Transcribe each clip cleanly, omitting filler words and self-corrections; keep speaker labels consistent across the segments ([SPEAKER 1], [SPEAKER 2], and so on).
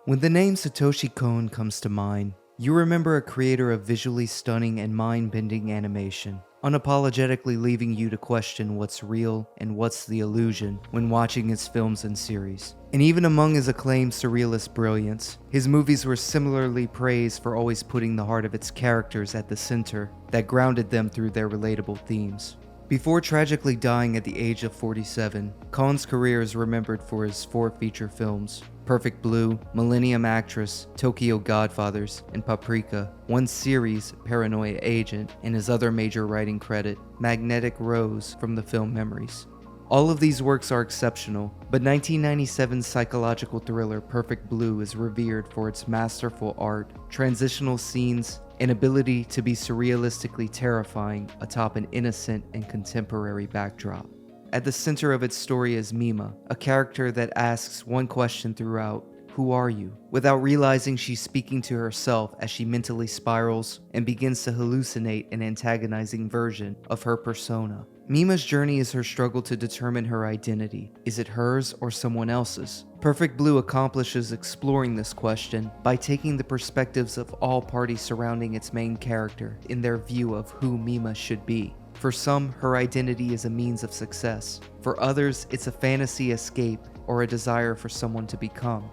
[SPEAKER 1] When the name Satoshi Kon comes to mind, you remember a creator of visually stunning and mind-bending animation, unapologetically leaving you to question what's real and what's the illusion when watching his films and series. And even among his acclaimed surrealist brilliance, his movies were similarly praised for always putting the heart of its characters at the center that grounded them through their relatable themes. Before tragically dying at the age of 47, Kon's career is remembered for his 4 feature films: Perfect Blue, Millennium Actress, Tokyo Godfathers, and Paprika, one series, Paranoia Agent, and his other major writing credit, Magnetic Rose, from the film Memories. All of these works are exceptional, but 1997's psychological thriller Perfect Blue is revered for its masterful art, transitional scenes, and ability to be surrealistically terrifying atop an innocent and contemporary backdrop. At the center of its story is Mima, a character that asks one question throughout: who are you? Without realizing she's speaking to herself as she mentally spirals and begins to hallucinate an antagonizing version of her persona. Mima's journey is her struggle to determine her identity. Is it hers or someone else's? Perfect Blue accomplishes exploring this question by taking the perspectives of all parties surrounding its main character in their view of who Mima should be. For some, her identity is a means of success. For others, it's a fantasy escape or a desire for someone to become.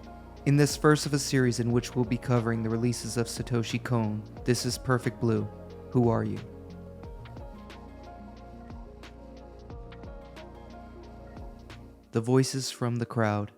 [SPEAKER 1] In this first of a series in which we'll be covering the releases of Satoshi Kon, this is Perfect Blue. Who are you? The voices from the crowd.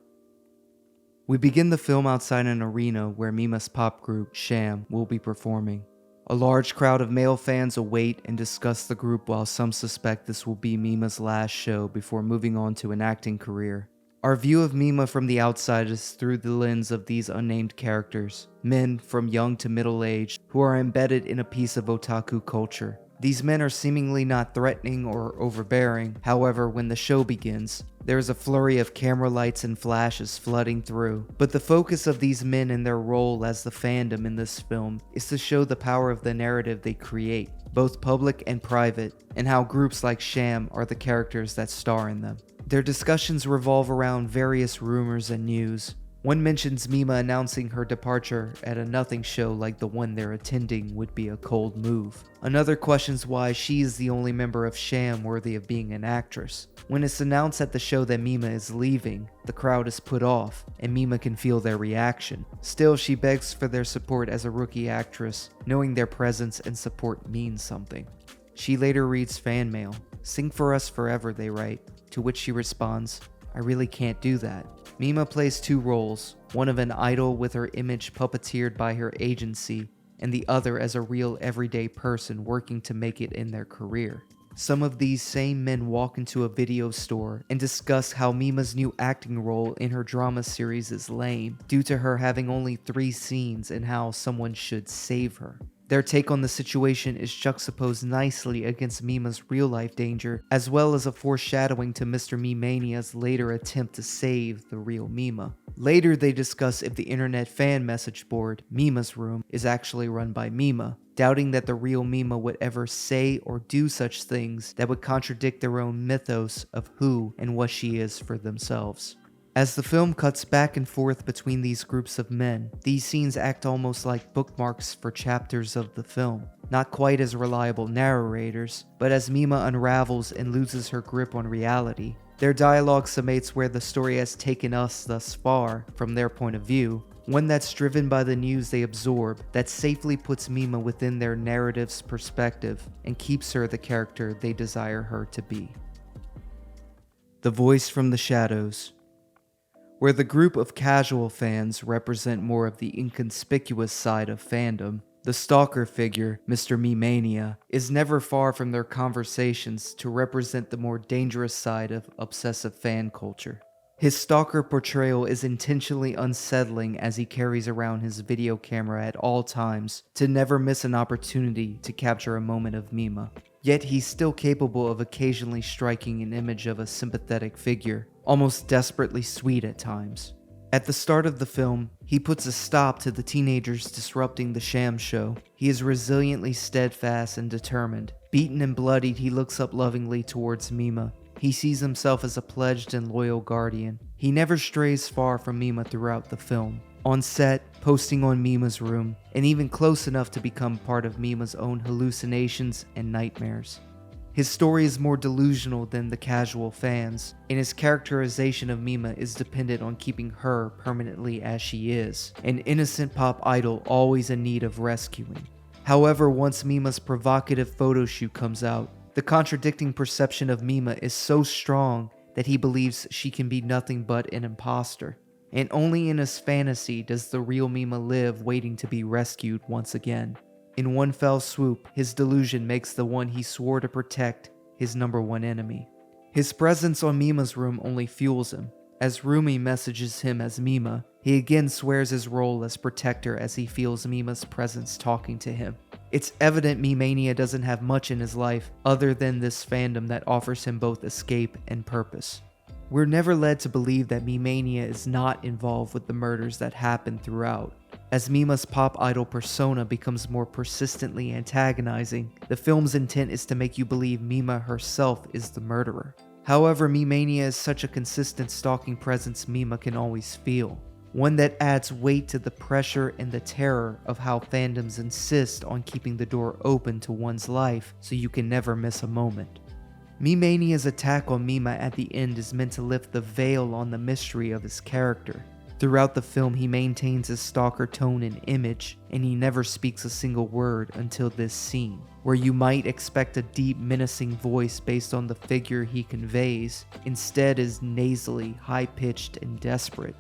[SPEAKER 1] We begin the film outside an arena where Mima's pop group, Sham, will be performing. A large crowd of male fans await and discuss the group, while some suspect this will be Mima's last show before moving on to an acting career. Our view of Mima from the outside is through the lens of these unnamed characters, men from young to middle age who are embedded in a piece of otaku culture. These men are seemingly not threatening or overbearing. However, when the show begins, there is a flurry of camera lights and flashes flooding through. But the focus of these men and their role as the fandom in this film is to show the power of the narrative they create, both public and private, and how groups like Sham are the characters that star in them. Their discussions revolve around various rumors and news. One mentions Mima announcing her departure at a nothing show like the one they're attending would be a cold move. Another questions why she is the only member of Sham worthy of being an actress. When it's announced at the show that Mima is leaving, the crowd is put off, and Mima can feel their reaction. Still, she begs for their support as a rookie actress, knowing their presence and support means something. She later reads fan mail. "Sing for us forever," they write, to which she responds, "I really can't do that." Mima plays 2 roles, one of an idol with her image puppeteered by her agency, and the other as a real everyday person working to make it in their career. Some of these same men walk into a video store and discuss how Mima's new acting role in her drama series is lame due to her having only 3 scenes and how someone should save her. Their take on the situation is juxtaposed nicely against Mima's real-life danger, as well as a foreshadowing to Mr. Me-Mania's later attempt to save the real Mima. Later, they discuss if the internet fan message board, Mima's Room, is actually run by Mima, doubting that the real Mima would ever say or do such things that would contradict their own mythos of who and what she is for themselves. As the film cuts back and forth between these groups of men, these scenes act almost like bookmarks for chapters of the film. Not quite as reliable narrators, but as Mima unravels and loses her grip on reality, their dialogue summates where the story has taken us thus far from their point of view, one that's driven by the news they absorb, that safely puts Mima within their narrative's perspective and keeps her the character they desire her to be. The voice from the shadows. Where the group of casual fans represent more of the inconspicuous side of fandom, the stalker figure, Mr. Me-Mania, is never far from their conversations to represent the more dangerous side of obsessive fan culture. His stalker portrayal is intentionally unsettling as he carries around his video camera at all times to never miss an opportunity to capture a moment of Mima. Yet he's still capable of occasionally striking an image of a sympathetic figure, almost desperately sweet at times. At the start of the film, he puts a stop to the teenagers disrupting the Sham show. He is resiliently steadfast and determined. Beaten and bloodied, he looks up lovingly towards Mima. He sees himself as a pledged and loyal guardian. He never strays far from Mima throughout the film. On set, posting on Mima's room, and even close enough to become part of Mima's own hallucinations and nightmares. His story is more delusional than the casual fans, and his characterization of Mima is dependent on keeping her permanently as she is, an innocent pop idol always in need of rescuing. However, once Mima's provocative photo shoot comes out, the contradicting perception of Mima is so strong that he believes she can be nothing but an imposter. And only in his fantasy does the real Mima live, waiting to be rescued once again. In one fell swoop, his delusion makes the one he swore to protect his number one enemy. His presence on Mima's room only fuels him. As Rumi messages him as Mima, he again swears his role as protector as he feels Mima's presence talking to him. It's evident Me-Mania doesn't have much in his life other than this fandom that offers him both escape and purpose. We're never led to believe that Me-Mania is not involved with the murders that happen throughout. As Mima's pop idol persona becomes more persistently antagonizing, the film's intent is to make you believe Mima herself is the murderer. However, Me-Mania is such a consistent stalking presence Mima can always feel, one that adds weight to the pressure and the terror of how fandoms insist on keeping the door open to one's life so you can never miss a moment. Me-Mania's attack on Mima at the end is meant to lift the veil on the mystery of his character. Throughout the film, he maintains his stalker tone and image, and he never speaks a single word until this scene, where you might expect a deep, menacing voice based on the figure he conveys, instead is nasally, high-pitched, and desperate.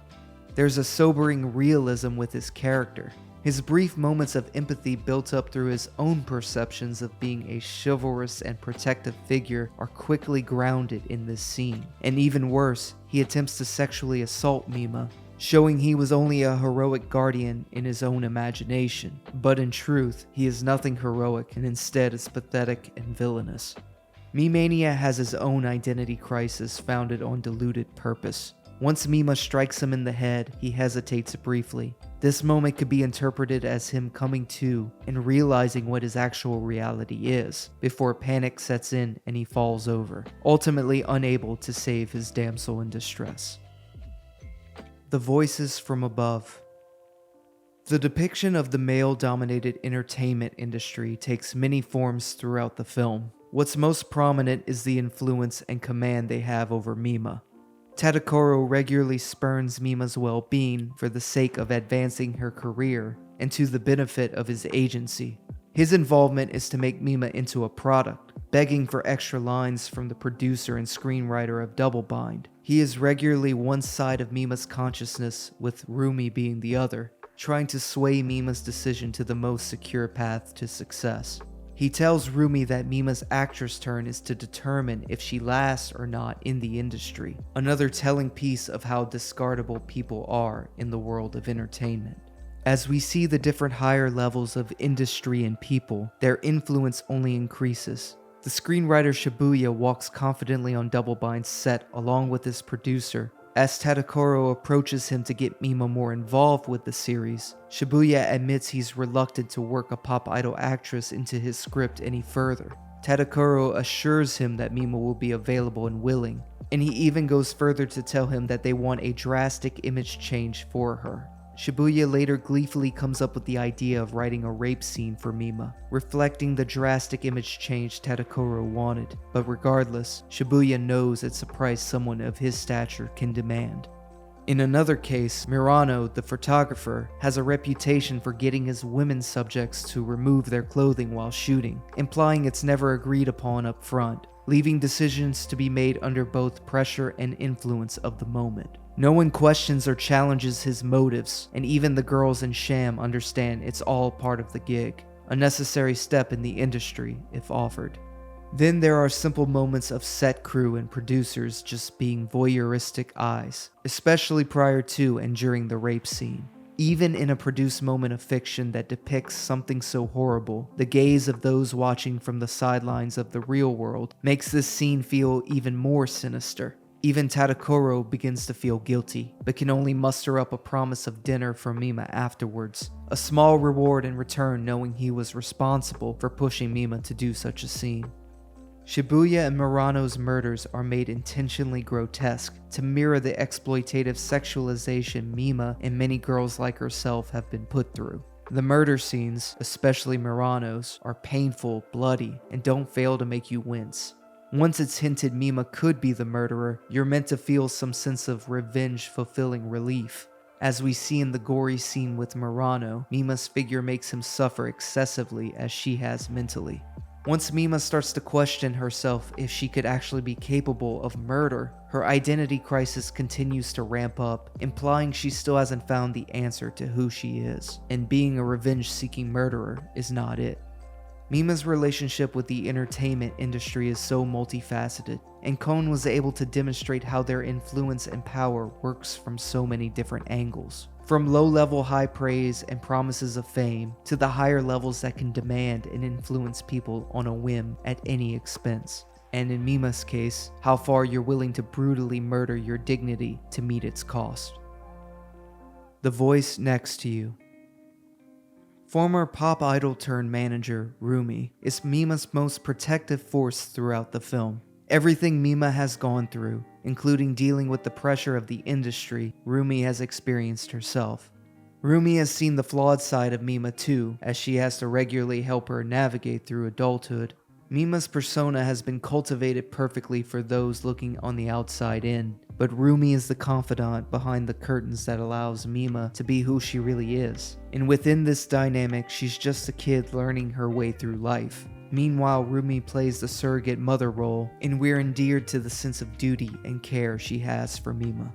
[SPEAKER 1] There's a sobering realism with his character. His brief moments of empathy built up through his own perceptions of being a chivalrous and protective figure are quickly grounded in this scene. And even worse, he attempts to sexually assault Mima, showing he was only a heroic guardian in his own imagination. But in truth, he is nothing heroic and instead is pathetic and villainous. Me-Mania has his own identity crisis founded on deluded purpose. Once Mima strikes him in the head, he hesitates briefly. This moment could be interpreted as him coming to and realizing what his actual reality is, before panic sets in and he falls over, ultimately unable to save his damsel in distress. The voices from above. The depiction of the male-dominated entertainment industry takes many forms throughout the film. What's most prominent is the influence and command they have over Mima. Tadokoro regularly spurns Mima's well-being for the sake of advancing her career and to the benefit of his agency. His involvement is to make Mima into a product, begging for extra lines from the producer and screenwriter of Double Bind. He is regularly one side of Mima's consciousness, with Rumi being the other, trying to sway Mima's decision to the most secure path to success. He tells Rumi that Mima's actress turn is to determine if she lasts or not in the industry, another telling piece of how discardable people are in the world of entertainment. As we see the different higher levels of industry and people, their influence only increases. The screenwriter Shibuya walks confidently on Double Bind's set along with his producer. As Tadokoro approaches him to get Mima more involved with the series, Shibuya admits he's reluctant to work a pop idol actress into his script any further. Tadokoro assures him that Mima will be available and willing, and he even goes further to tell him that they want a drastic image change for her. Shibuya later gleefully comes up with the idea of writing a rape scene for Mima, reflecting the drastic image change Tadokoro wanted, but regardless, Shibuya knows it's a price someone of his stature can demand. In another case, Murano, the photographer, has a reputation for getting his women subjects to remove their clothing while shooting, implying it's never agreed upon up front, leaving decisions to be made under both pressure and influence of the moment. No one questions or challenges his motives, and even the girls in Sham understand it's all part of the gig, a necessary step in the industry if offered. Then there are simple moments of set crew and producers just being voyeuristic eyes, especially prior to and during the rape scene. Even in a produced moment of fiction that depicts something so horrible, the gaze of those watching from the sidelines of the real world makes this scene feel even more sinister. Even Tadokoro begins to feel guilty, but can only muster up a promise of dinner from Mima afterwards, a small reward in return knowing he was responsible for pushing Mima to do such a scene. Shibuya and Murano's murders are made intentionally grotesque to mirror the exploitative sexualization Mima and many girls like herself have been put through. The murder scenes, especially Murano's, are painful, bloody, and don't fail to make you wince. Once it's hinted Mima could be the murderer, you're meant to feel some sense of revenge-fulfilling relief. As we see in the gory scene with Murano, Mima's figure makes him suffer excessively as she has mentally. Once Mima starts to question herself if she could actually be capable of murder, her identity crisis continues to ramp up, implying she still hasn't found the answer to who she is, and being a revenge-seeking murderer is not it. Mima's relationship with the entertainment industry is so multifaceted, and Kon was able to demonstrate how their influence and power works from so many different angles. From low-level high praise and promises of fame, to the higher levels that can demand and influence people on a whim at any expense. And in Mima's case, how far you're willing to brutally murder your dignity to meet its cost. The voice next to you. Former pop idol turned manager, Rumi, is Mima's most protective force throughout the film. Everything Mima has gone through, including dealing with the pressure of the industry, Rumi has experienced herself. Rumi has seen the flawed side of Mima too, as she has to regularly help her navigate through adulthood. Mima's persona has been cultivated perfectly for those looking on the outside in, but Rumi is the confidant behind the curtains that allows Mima to be who she really is. And within this dynamic, she's just a kid learning her way through life. Meanwhile, Rumi plays the surrogate mother role, and we're endeared to the sense of duty and care she has for Mima.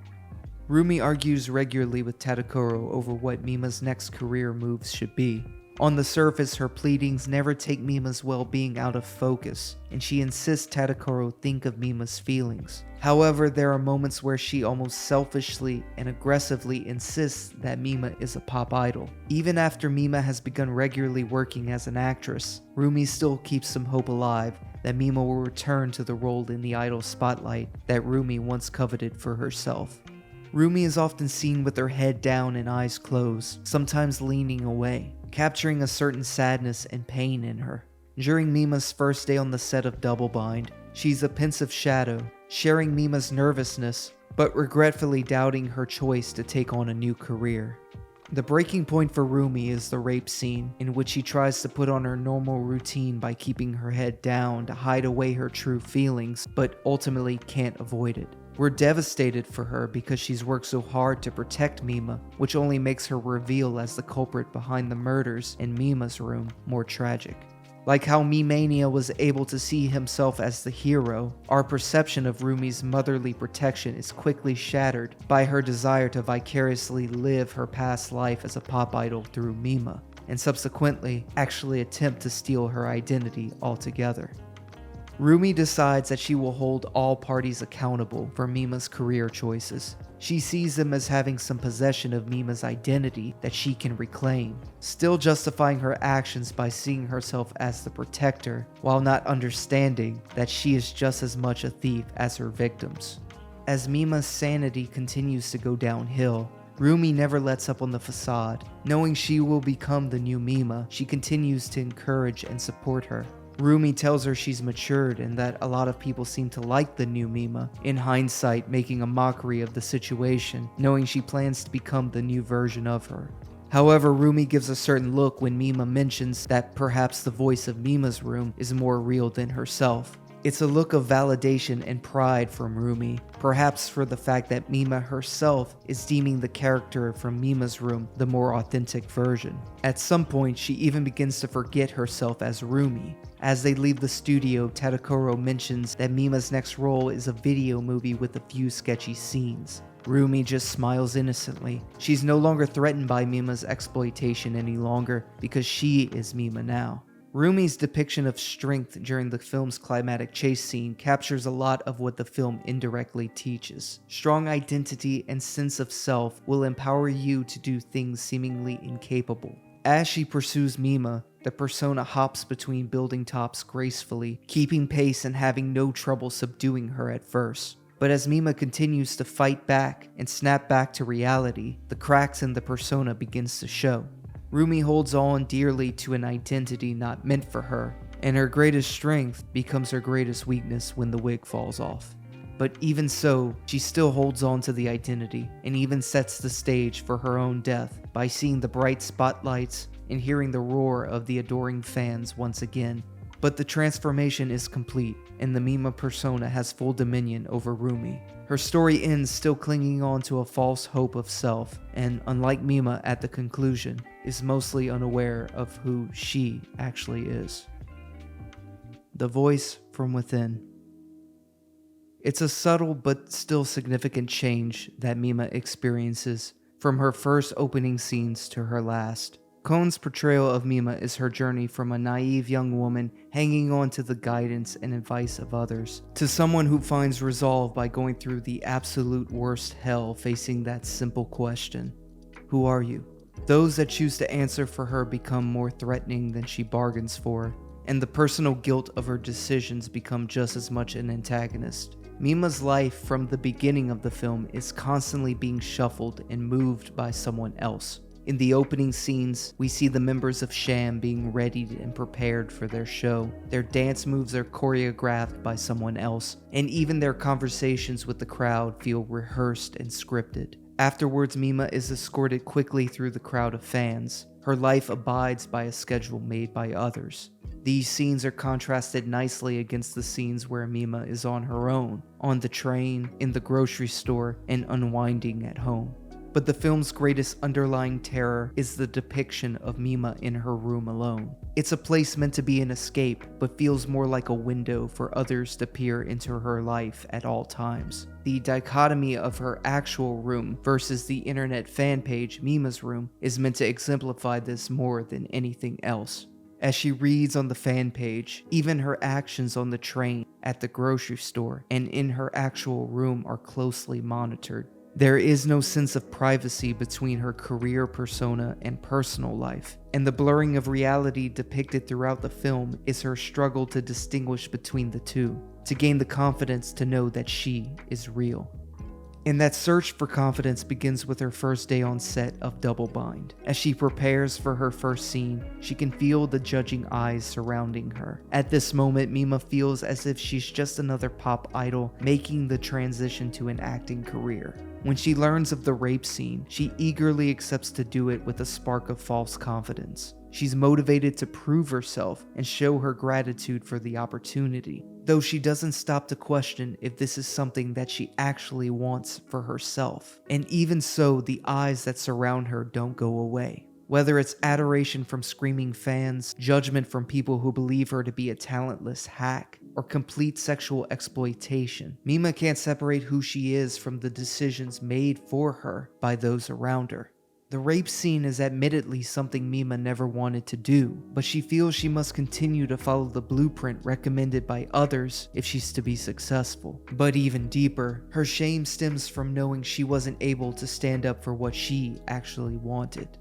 [SPEAKER 1] Rumi argues regularly with Tadokoro over what Mima's next career moves should be. On the surface, her pleadings never take Mima's well-being out of focus, and she insists Tadokoro think of Mima's feelings. However, there are moments where she almost selfishly and aggressively insists that Mima is a pop idol. Even after Mima has begun regularly working as an actress, Rumi still keeps some hope alive that Mima will return to the role in the idol spotlight that Rumi once coveted for herself. Rumi is often seen with her head down and eyes closed, sometimes leaning away, capturing a certain sadness and pain in her. During Mima's first day on the set of Double Bind, she's a pensive shadow, sharing Mima's nervousness, but regretfully doubting her choice to take on a new career. The breaking point for Rumi is the rape scene, in which she tries to put on her normal routine by keeping her head down to hide away her true feelings, but ultimately can't avoid it. We're devastated for her because she's worked so hard to protect Mima, which only makes her reveal as the culprit behind the murders in Mima's room more tragic. Like how Me-Mania was able to see himself as the hero, our perception of Rumi's motherly protection is quickly shattered by her desire to vicariously live her past life as a pop idol through Mima, and subsequently actually attempt to steal her identity altogether. Rumi decides that she will hold all parties accountable for Mima's career choices. She sees them as having some possession of Mima's identity that she can reclaim, still justifying her actions by seeing herself as the protector, while not understanding that she is just as much a thief as her victims. As Mima's sanity continues to go downhill, Rumi never lets up on the facade. Knowing she will become the new Mima, she continues to encourage and support her. Rumi tells her she's matured and that a lot of people seem to like the new Mima, in hindsight making a mockery of the situation, knowing she plans to become the new version of her. However, Rumi gives a certain look when Mima mentions that perhaps the voice of Mima's room is more real than herself. It's a look of validation and pride from Rumi, perhaps for the fact that Mima herself is deeming the character from Mima's room the more authentic version. At some point, she even begins to forget herself as Rumi. As they leave the studio, Tadokoro mentions that Mima's next role is a video movie with a few sketchy scenes. Rumi just smiles innocently. She's no longer threatened by Mima's exploitation any longer because she is Mima now. Rumi's depiction of strength during the film's climatic chase scene captures a lot of what the film indirectly teaches. Strong identity and sense of self will empower you to do things seemingly incapable. As she pursues Mima, the persona hops between building tops gracefully, keeping pace and having no trouble subduing her at first. But as Mima continues to fight back and snap back to reality, the cracks in the persona begins to show. Rumi holds on dearly to an identity not meant for her, and her greatest strength becomes her greatest weakness when the wig falls off. But even so, she still holds on to the identity and even sets the stage for her own death by seeing the bright spotlights and hearing the roar of the adoring fans once again. But the transformation is complete, and the Mima persona has full dominion over Rumi. Her story ends still clinging on to a false hope of self, and unlike Mima at the conclusion, is mostly unaware of who she actually is. The voice from within. It's a subtle but still significant change that Mima experiences from her first opening scenes to her last. Kon's portrayal of Mima is her journey from a naive young woman hanging on to the guidance and advice of others, to someone who finds resolve by going through the absolute worst hell facing that simple question: who are you? Those that choose to answer for her become more threatening than she bargains for, and the personal guilt of her decisions become just as much an antagonist. Mima's life from the beginning of the film is constantly being shuffled and moved by someone else. In the opening scenes, we see the members of Sham being readied and prepared for their show. Their dance moves are choreographed by someone else, and even their conversations with the crowd feel rehearsed and scripted. Afterwards, Mima is escorted quickly through the crowd of fans. Her life abides by a schedule made by others. These scenes are contrasted nicely against the scenes where Mima is on her own, on the train, in the grocery store, and unwinding at home. But the film's greatest underlying terror is the depiction of Mima in her room alone. It's a place meant to be an escape, but feels more like a window for others to peer into her life at all times. The dichotomy of her actual room versus the internet fan page, Mima's room, is meant to exemplify this more than anything else. As she reads on the fan page, even her actions on the train, at the grocery store, and in her actual room are closely monitored. There is no sense of privacy between her career persona and personal life, and the blurring of reality depicted throughout the film is her struggle to distinguish between the two, to gain the confidence to know that she is real. And that search for confidence begins with her first day on set of Double Bind. As she prepares for her first scene, she can feel the judging eyes surrounding her. At this moment, Mima feels as if she's just another pop idol making the transition to an acting career. When she learns of the rape scene, she eagerly accepts to do it with a spark of false confidence. She's motivated to prove herself and show her gratitude for the opportunity, though she doesn't stop to question if this is something that she actually wants for herself. And even so, the eyes that surround her don't go away. Whether it's adoration from screaming fans, judgment from people who believe her to be a talentless hack, or complete sexual exploitation, Mima can't separate who she is from the decisions made for her by those around her. The rape scene is admittedly something Mima never wanted to do, but she feels she must continue to follow the blueprint recommended by others if she's to be successful. But even deeper, her shame stems from knowing she wasn't able to stand up for what she actually wanted.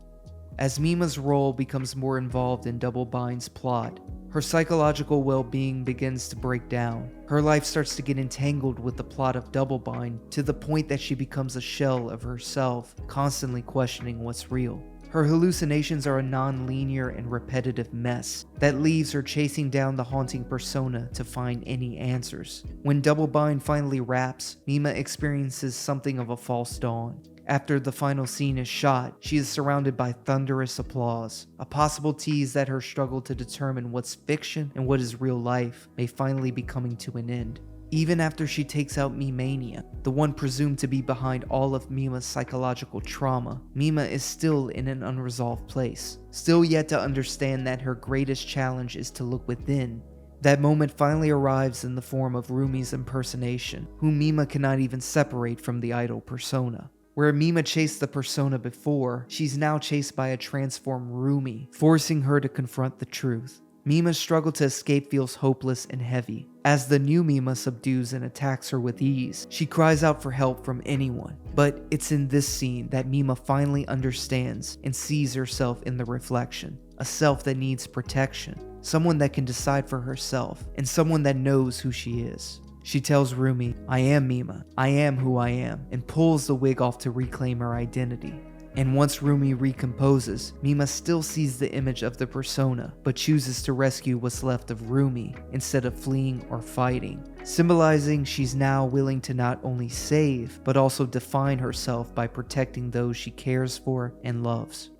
[SPEAKER 1] As Mima's role becomes more involved in Double Bind's plot, her psychological well-being begins to break down. Her life starts to get entangled with the plot of Double Bind to the point that she becomes a shell of herself, constantly questioning what's real. Her hallucinations are a non-linear and repetitive mess that leaves her chasing down the haunting persona to find any answers. When Double Bind finally wraps, Mima experiences something of a false dawn. After the final scene is shot, she is surrounded by thunderous applause, a possible tease that her struggle to determine what's fiction and what is real life may finally be coming to an end. Even after she takes out Me-Mania, the one presumed to be behind all of Mima's psychological trauma, Mima is still in an unresolved place, still yet to understand that her greatest challenge is to look within. That moment finally arrives in the form of Rumi's impersonation, whom Mima cannot even separate from the idol persona. Where Mima chased the persona before, she's now chased by a transformed Rumi, forcing her to confront the truth. Mima's struggle to escape feels hopeless and heavy. As the new Mima subdues and attacks her with ease, she cries out for help from anyone. But it's in this scene that Mima finally understands and sees herself in the reflection. A self that needs protection, someone that can decide for herself, and someone that knows who she is. She tells Rumi, "I am Mima, I am who I am," and pulls the wig off to reclaim her identity. And once Rumi recomposes, Mima still sees the image of the persona, but chooses to rescue what's left of Rumi instead of fleeing or fighting, symbolizing she's now willing to not only save, but also define herself by protecting those she cares for and loves.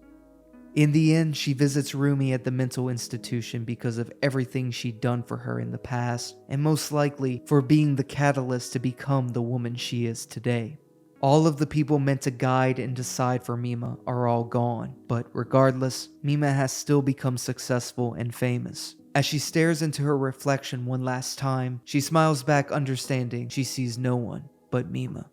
[SPEAKER 1] In the end, she visits Rumi at the mental institution because of everything she'd done for her in the past, and most likely for being the catalyst to become the woman she is today. All of the people meant to guide and decide for Mima are all gone, but regardless, Mima has still become successful and famous. As she stares into her reflection one last time, she smiles back, understanding she sees no one but Mima.